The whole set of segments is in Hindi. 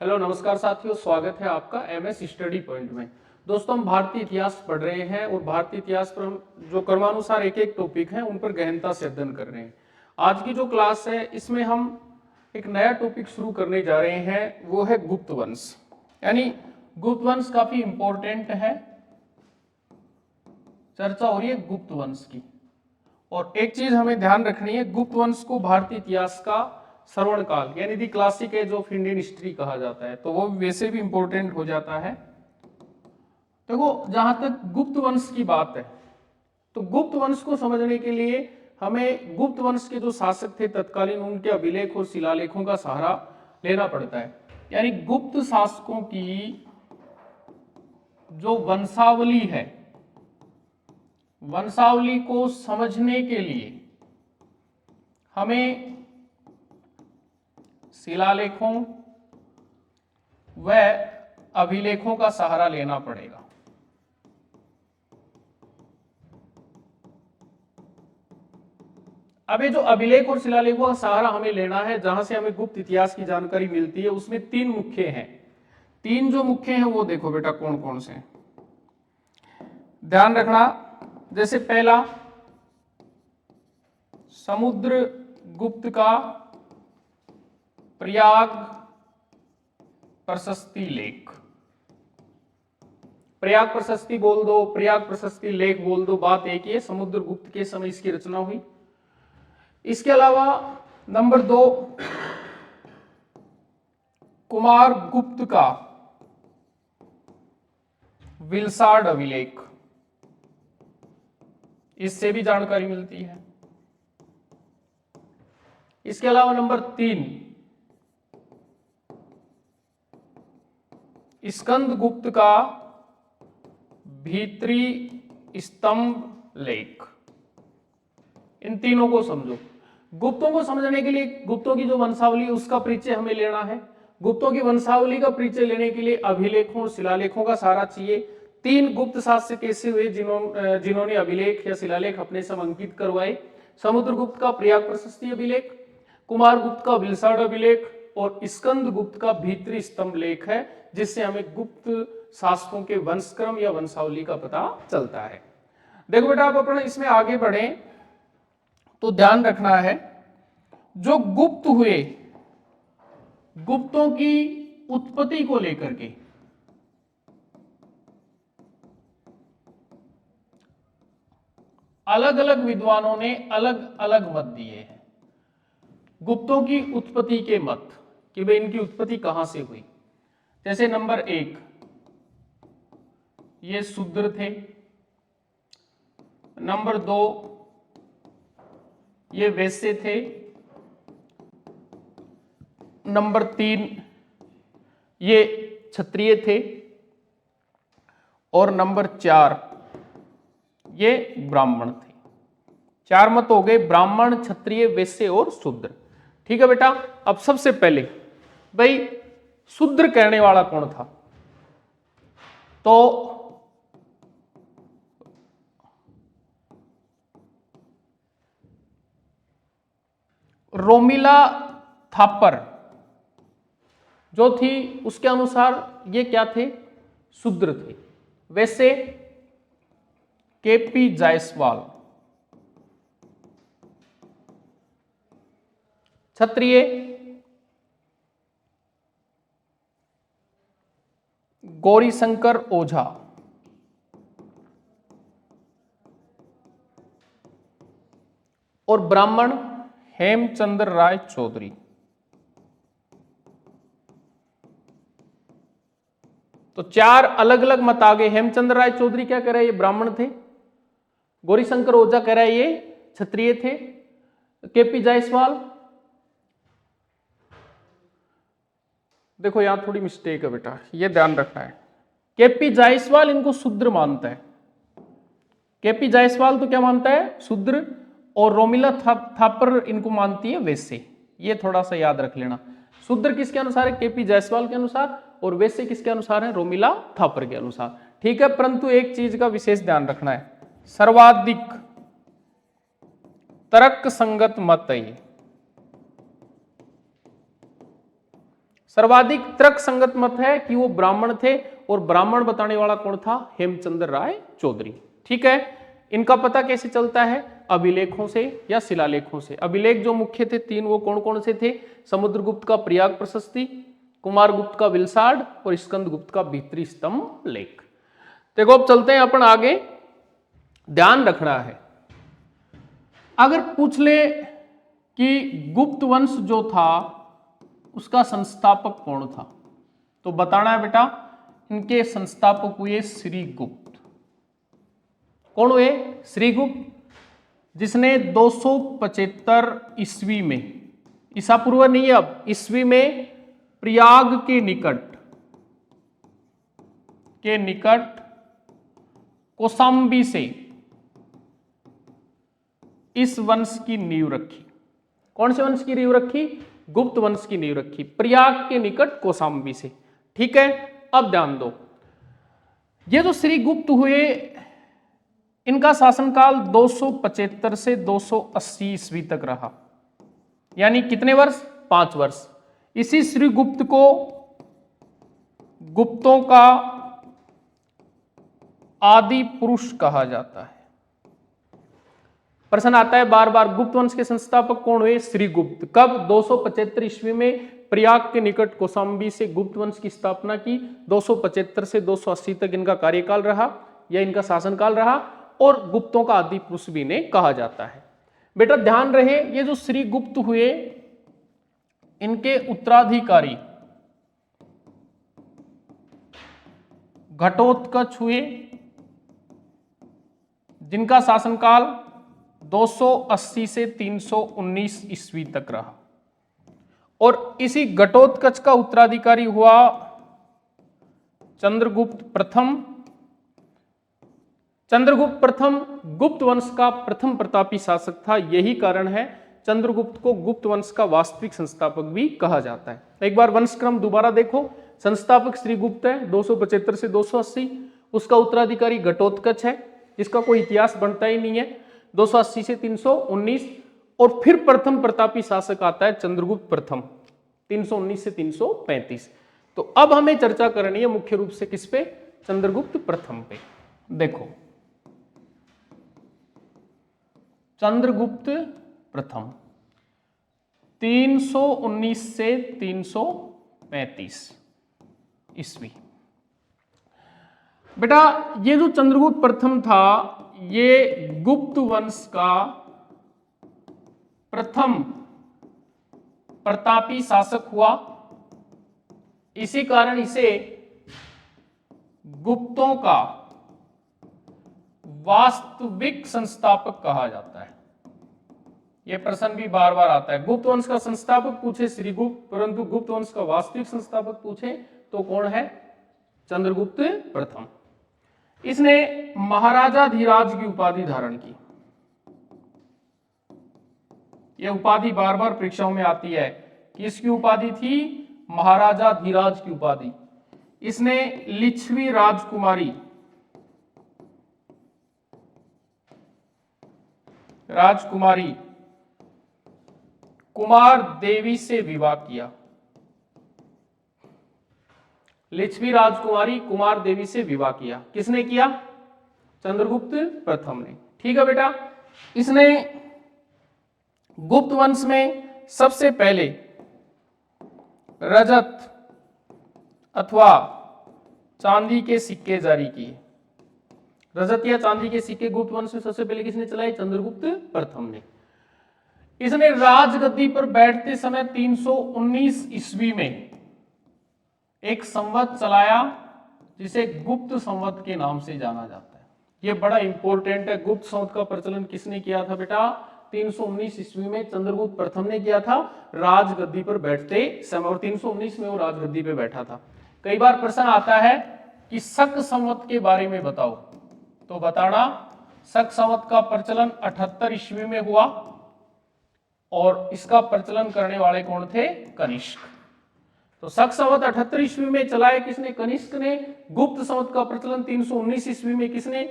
हेलो नमस्कार साथियों, स्वागत है आपका एमएस स्टडी पॉइंट में। दोस्तों, हम भारतीय इतिहास पढ़ रहे हैं और भारतीय इतिहास पर हम जो क्रमानुसार एक एक टॉपिक है उन पर गहनता से अध्ययन कर रहे हैं। आज की जो क्लास है इसमें हम एक नया टॉपिक शुरू करने जा रहे हैं, वो है गुप्त वंश। यानी गुप्त वंश काफी इंपॉर्टेंट है, चर्चा हो रही है गुप्त वंश की। और एक चीज हमें ध्यान रखनी है, गुप्त वंश को भारतीय इतिहास का श्रवण काल यानी the classic age of Indian history कहा जाता है, तो वो वैसे भी इंपॉर्टेंट हो जाता है। देखो, जहां तक गुप्त वंश की बात है तो गुप्त वंश को समझने के लिए हमें गुप्त वंश के जो शासक थे तत्कालीन, उनके अभिलेख और शिलालेखों का सहारा लेना पड़ता है। यानी गुप्त शासकों की जो वंशावली है, वंशावली को समझने के लिए हमें शिलालेखों व अभिलेखों का सहारा लेना पड़ेगा। अब ये जो अभिलेख और शिलालेखों का सहारा हमें लेना है, जहां से हमें गुप्त इतिहास की जानकारी मिलती है, उसमें तीन मुख्य हैं। तीन जो मुख्य हैं वो देखो बेटा कौन कौन से हैं, ध्यान रखना। जैसे पहला, समुद्रगुप्त का प्रयाग प्रशस्ति लेख। प्रयाग प्रशस्ति बोल दो, प्रयाग प्रशस्ति लेख बोल दो, बात एक ही है, समुद्रगुप्त के समय इसकी रचना हुई। इसके अलावा नंबर 2, कुमार गुप्त का विलसाड अभिलेख, इससे भी जानकारी मिलती है। इसके अलावा नंबर 3, स्कंदगुप्त का भीतरी स्तंभ लेख। इन तीनों को समझो। गुप्तों को समझने के लिए गुप्तों की जो वंशावली है उसका परिचय हमें लेना है। गुप्तों की वंशावली का परिचय लेने के लिए अभिलेखों और शिलालेखों का सहारा चाहिए। 3 गुप्त शासक ऐसे हुए जिन्होंने अभिलेख या शिलालेख अपने समय अंकित करवाए। समुद्रगुप्त का प्रयाग प्रशस्ति अभिलेख, कुमारगुप्त का विलसाड अभिलेख और स्कंदगुप्त का भीतरी स्तंभ लेख है, जिससे हमें गुप्त शासकों के वंशक्रम या वंशावली का पता चलता है। देखो बेटा, आप अपना इसमें आगे बढ़े तो ध्यान रखना है, जो गुप्त हुए, गुप्तों की उत्पत्ति को लेकर के अलग अलग विद्वानों ने अलग अलग मत दिए हैं। गुप्तों की उत्पत्ति के मत कि भाई इनकी उत्पत्ति कहां से हुई। जैसे नंबर 1, ये शूद्र थे। नंबर 2, ये वैश्य थे। नंबर 3, ये क्षत्रिय थे। और नंबर 4, ये ब्राह्मण थे। 4 मत हो गए, ब्राह्मण, क्षत्रिय, वैश्य और शूद्र। ठीक है बेटा। अब सबसे पहले भाई शूद्र कहने वाला कौन था? तो रोमिला थापर जो थी उसके अनुसार ये क्या थे? शूद्र थे। वैसे केपी जायसवाल क्षत्रिय, गौरीशंकर ओझा और ब्राह्मण हेमचंद्र राय चौधरी। तो 4 अलग अलग मत आ गए। हेमचंद्र राय चौधरी क्या कह रहा है? ये ब्राह्मण थे। गौरीशंकर ओझा कह रहा है ये क्षत्रिय थे। केपी जायसवाल, देखो यहां थोड़ी मिस्टेक है बेटा, ये ध्यान रखना है। केपी जायसवाल इनको शूद्र मानता है। केपी जायसवाल तो क्या मानता है? शूद्र। और रोमिला थापर इनको मानती है वैश्य। ये थोड़ा सा याद रख लेना। शूद्र किसके अनुसार है? केपी जायसवाल के अनुसार। और वैश्य किसके अनुसार है? रोमिला थापर के अनुसार। ठीक है, परंतु एक चीज का विशेष ध्यान रखना है, सर्वाधिक तर्क संगत मत है ये। सर्वाधिक तर्क संगत मत है कि वो ब्राह्मण थे, और ब्राह्मण बताने वाला कौन था? हेमचंद्र राय चौधरी। ठीक है, इनका पता कैसे चलता है? अभिलेखों से या शिलालेखों से। अभिलेख जो मुख्य थे 3, वो कौन कौन से थे? समुद्रगुप्त का प्रयाग प्रशस्ति, कुमारगुप्त का विलसाड और स्कंदगुप्त का भीतरी स्तंभ लेख। देखो अब चलते हैं अपन आगे। ध्यान रखना है, अगर पूछ ले कि गुप्त वंश जो था उसका संस्थापक कौन था, तो बताना है बेटा इनके संस्थापक हुए श्रीगुप्त। कौन हुए? श्रीगुप्त, जिसने 275 ईस्वी में, ईसा पूर्व नहीं है अब, ईस्वी में प्रयाग के निकट कौशाम्बी से इस वंश की नींव रखी। कौन से वंश की नींव रखी? गुप्त वंश की नींव रखी, प्रयाग के निकट कौशाम्बी से। ठीक है, अब ध्यान दो, ये जो श्रीगुप्त हुए इनका शासनकाल 275 से 280 ईस्वी तक रहा, यानी कितने वर्ष? 5 वर्ष। इसी श्रीगुप्त को गुप्तों का आदि पुरुष कहा जाता है। प्रश्न आता है बार बार, गुप्त वंश के संस्थापक कौन हुए? श्रीगुप्त। कब? 275 ईस्वी में प्रयाग के निकट कौशाम्बी से गुप्त वंश की स्थापना की। 275 से 280 तक इनका कार्यकाल रहा या इनका शासनकाल रहा, और गुप्तों का आदि पुरुष भी इन्हें कहा जाता है। बेटा ध्यान रहे, ये जो श्रीगुप्त हुए इनके उत्तराधिकारी घटोत्कच हुए, जिनका शासनकाल 280 से 319 ईस्वी तक रहा, और इसी घटोत्कच का उत्तराधिकारी हुआ चंद्रगुप्त प्रथम। चंद्रगुप्त प्रथम गुप्त वंश का प्रथम प्रतापी शासक था, यही कारण है चंद्रगुप्त को गुप्त वंश का वास्तविक संस्थापक भी कहा जाता है। एक बार वंश क्रम दोबारा देखो, संस्थापक श्रीगुप्त है 275 से 280, उसका उत्तराधिकारी घटोत्कच है जिसका कोई इतिहास बनता ही नहीं है 280 से 319, और फिर प्रथम प्रतापी शासक आता है चंद्रगुप्त प्रथम 319 से 335। तो अब हमें चर्चा करनी है मुख्य रूप से किस पे? चंद्रगुप्त प्रथम पे। देखो चंद्रगुप्त प्रथम 319 से 335 ईस्वी। बेटा ये जो चंद्रगुप्त प्रथम था ये गुप्त वंश का प्रथम प्रतापी शासक हुआ, इसी कारण इसे गुप्तों का वास्तविक संस्थापक कहा जाता है। यह प्रश्न भी बार बार आता है, गुप्त वंश का संस्थापक पूछे श्रीगुप्त, परंतु गुप्त वंश का वास्तविक संस्थापक पूछे तो कौन है? चंद्रगुप्त प्रथम। इसने महाराजा धीराज की उपाधि धारण की। यह उपाधि बार बार परीक्षाओं में आती है। किसकी उपाधि थी? महाराजा धीराज की उपाधि। इसने लिच्छवी राजकुमारी कुमार देवी से विवाह किया। लिच्छवी राजकुमारी कुमार देवी से विवाह किया। किसने किया? चंद्रगुप्त प्रथम ने। ठीक है बेटा, इसने गुप्त वंश में सबसे पहले रजत अथवा चांदी के सिक्के जारी किए। रजत या चांदी के सिक्के गुप्त वंश में सबसे पहले किसने चलाए? चंद्रगुप्त प्रथम ने। इसने राजगद्दी पर बैठते समय 319 ईस्वी में एक संवत चलाया जिसे गुप्त संवत के नाम से जाना जाता है। यह बड़ा इंपॉर्टेंट है। गुप्त संवत का प्रचलन किसने किया था बेटा? 319 ईस्वी में चंद्रगुप्त प्रथम ने किया था राजगद्दी पर बैठते समय, और 319 में वो राजगद्दी पे बैठा था। कई बार प्रश्न आता है कि शक संवत के बारे में बताओ, तो बताना शक संवत का प्रचलन 78 ईस्वी में हुआ, और इसका प्रचलन करने वाले कौन थे? कनिष्क। तो शक संवत 78 ईस्वी में चलाया किसने? कनिष्क ने। गुप्त संवत का प्रचलन 319 ईस्वी में किसने?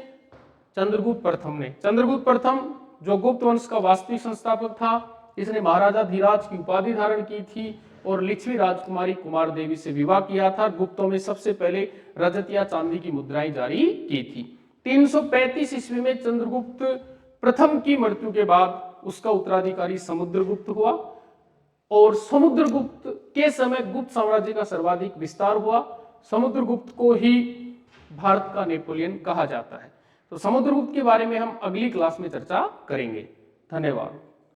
चंद्रगुप्त प्रथम ने। चंद्रगुप्त प्रथम जो गुप्त वंश का वास्तविक संस्थापक था, इसने महाराजा धीराज की उपाधि धारण की थी और लिच्छवी राजकुमारी कुमार देवी से विवाह किया था। गुप्तों में सबसे पहले रजत या चांदी की मुद्राएं जारी की थी। 335 ईस्वी में चंद्रगुप्त प्रथम की मृत्यु के बाद उसका उत्तराधिकारी समुद्रगुप्त हुआ और समुद्रगुप्त के समय गुप्त साम्राज्य का सर्वाधिक विस्तार हुआ। समुद्रगुप्त को ही भारत का नेपोलियन कहा जाता है। तो समुद्रगुप्त के बारे में हम अगली क्लास में चर्चा करेंगे। धन्यवाद।